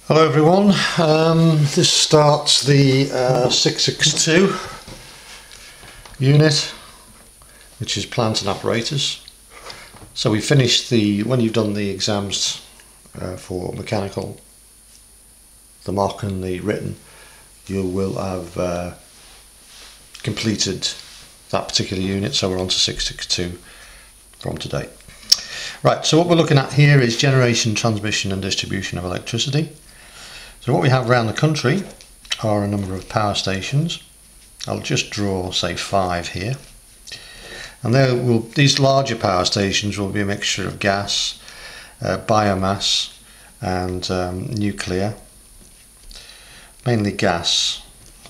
Hello everyone, this starts the 662 unit, which is plant and apparatus. So we finished when you've done the exams for mechanical, the mock and the written, you will have completed that particular unit, so we're on to 662 from today. Right, so what we're looking at here is generation, transmission and distribution of electricity. So what we have around the country are a number of power stations. I'll just draw, say, 5 here. And these larger power stations will be a mixture of gas, biomass and nuclear. Mainly gas,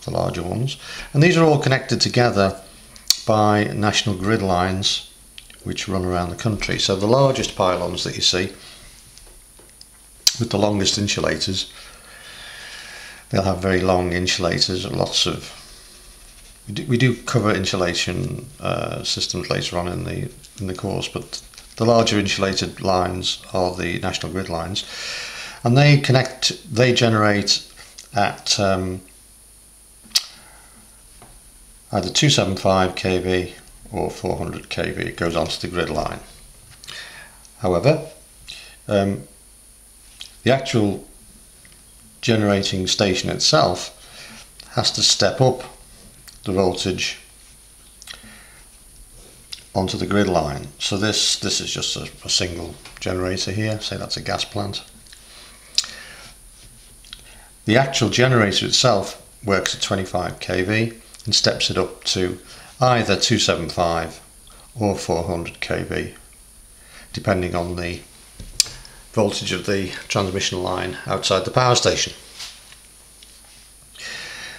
the larger ones. And these are all connected together by national grid lines which run around the country. So the largest pylons that you see, with the longest insulators, they'll have very long insulators and lots of... We do cover insulation systems later on in the course, but the larger insulated lines are the national grid lines, and they generate at either 275 kV or 400 kV. It goes onto the grid line. However, the actual generating station itself has to step up the voltage onto the grid line. So this is just a single generator here, say that's a gas plant. The actual generator itself works at 25 kV and steps it up to either 275 or 400 kV, depending on the voltage of the transmission line outside the power station.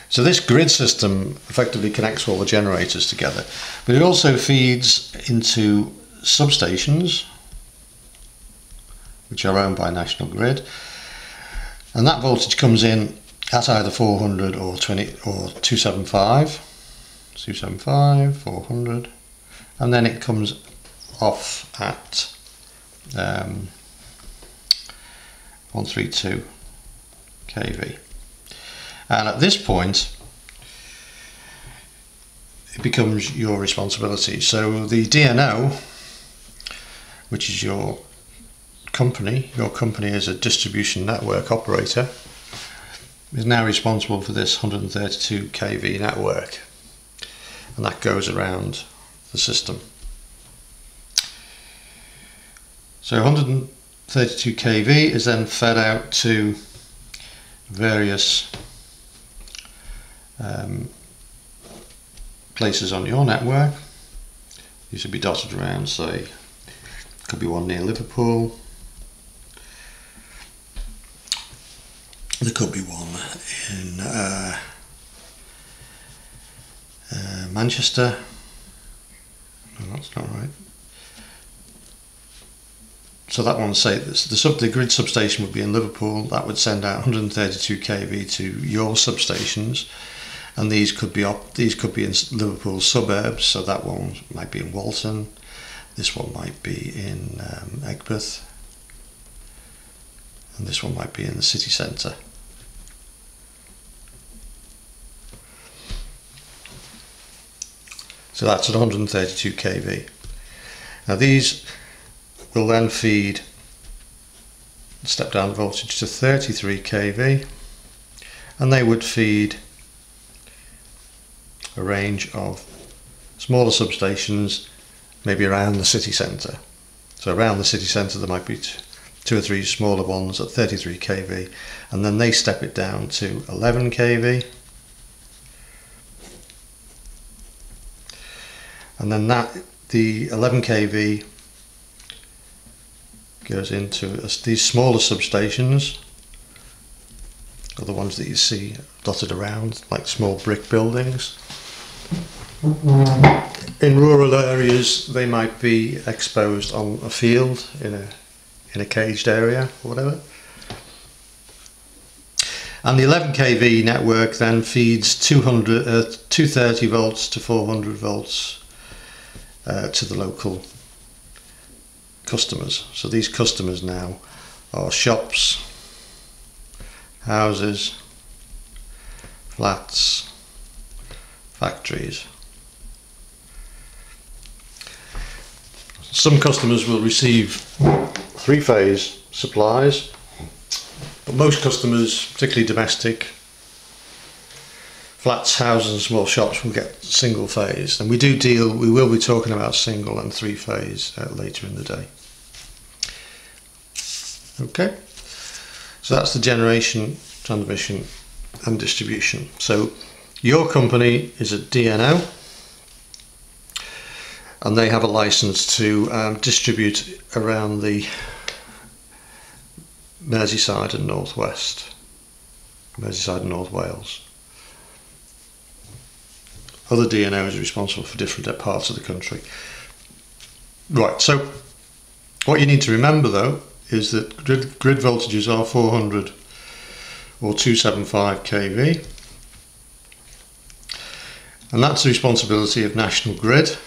So this grid system effectively connects all the generators together, but it also feeds into substations which are owned by National Grid, and that voltage comes in at either 400 or 275, 400, and then it comes off at 132 kV. And at this point it becomes your responsibility. So the DNO, which is your company is a distribution network operator, is now responsible for this 132 kV network, and that goes around the system. So 132 kV is then fed out to various places on your network. These should be dotted around, say, could be one near Liverpool, there could be one in Manchester. No, that's not right. So that one, say the grid substation would be in Liverpool. That would send out 132 kV to your substations, and these could be in Liverpool suburbs. So that one might be in Walton. This one might be in Aigburth, and this one might be in the city centre. So that's at 132 kV. Now these will then feed, step down the voltage to 33 kV, and they would feed a range of smaller substations, maybe around the city centre. So around the city centre there might be 2 or 3 smaller ones at 33 kV, and then they step it down to 11 kV, and then the 11 kV goes into these smaller substations, are the ones that you see dotted around, like small brick buildings. In rural areas they might be exposed on a field in a caged area or whatever. And the 11 kV network then feeds 230 volts to 400 volts to the local customers. So these customers now are shops, houses, flats, factories. Some customers will receive three-phase supplies, but most customers, particularly domestic, flats, houses and small shops, will get single phase, and we will be talking about single and three phase later in the day. Okay, so that's the generation, transmission and distribution. So your company is a DNO, and they have a license to distribute around the Merseyside and North West, Merseyside and North Wales. Other DNOs are responsible for different parts of the country. Right, so what you need to remember though is that grid voltages are 400 or 275 kV, and that's the responsibility of National Grid.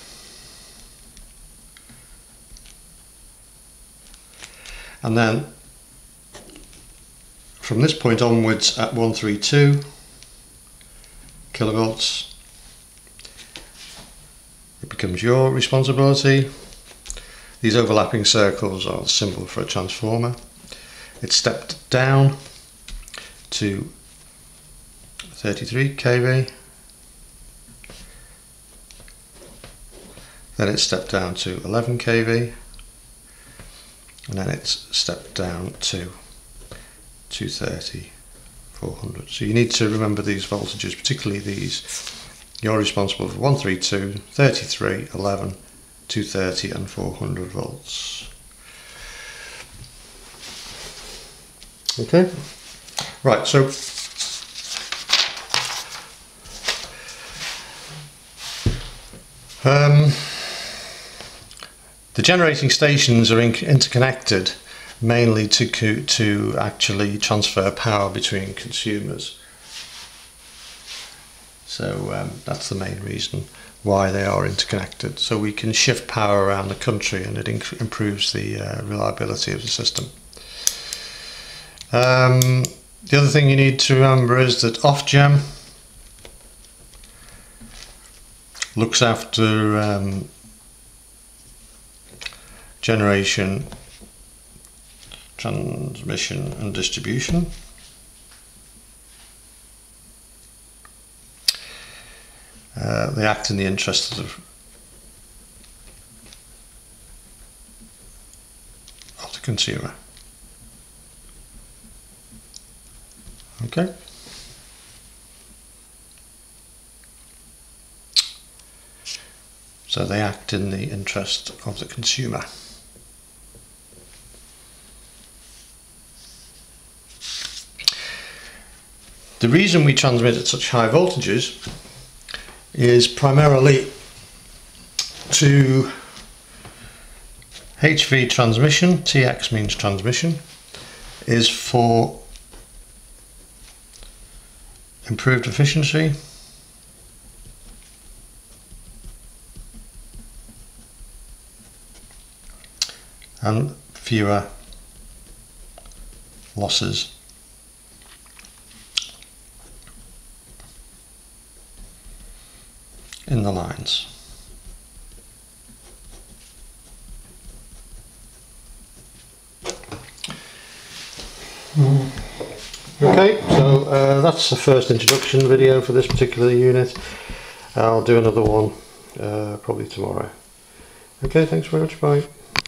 And then from this point onwards at 132 kilovolts, it becomes your responsibility. These overlapping circles are the symbol for a transformer. It's stepped down to 33 kV, then it's stepped down to 11 kV, and then it's stepped down to 230, 400. So you need to remember these voltages, particularly these. You're responsible for 132, 33, 11, 230 and 400 volts. Okay, right, so the generating stations are interconnected mainly to actually transfer power between consumers. So that's the main reason why they are interconnected. So we can shift power around the country, and it improves the reliability of the system. The other thing you need to remember is that Ofgem looks after generation, transmission and distribution. They act in the interest of the consumer. Okay. So they act in the interest of the consumer. The reason we transmit at such high voltages is primarily to HV transmission. TX means transmission, is for improved efficiency, and fewer losses. In the lines. Okay, so that's the first introduction video for this particular unit. I'll do another one probably tomorrow. Okay, thanks very much, bye.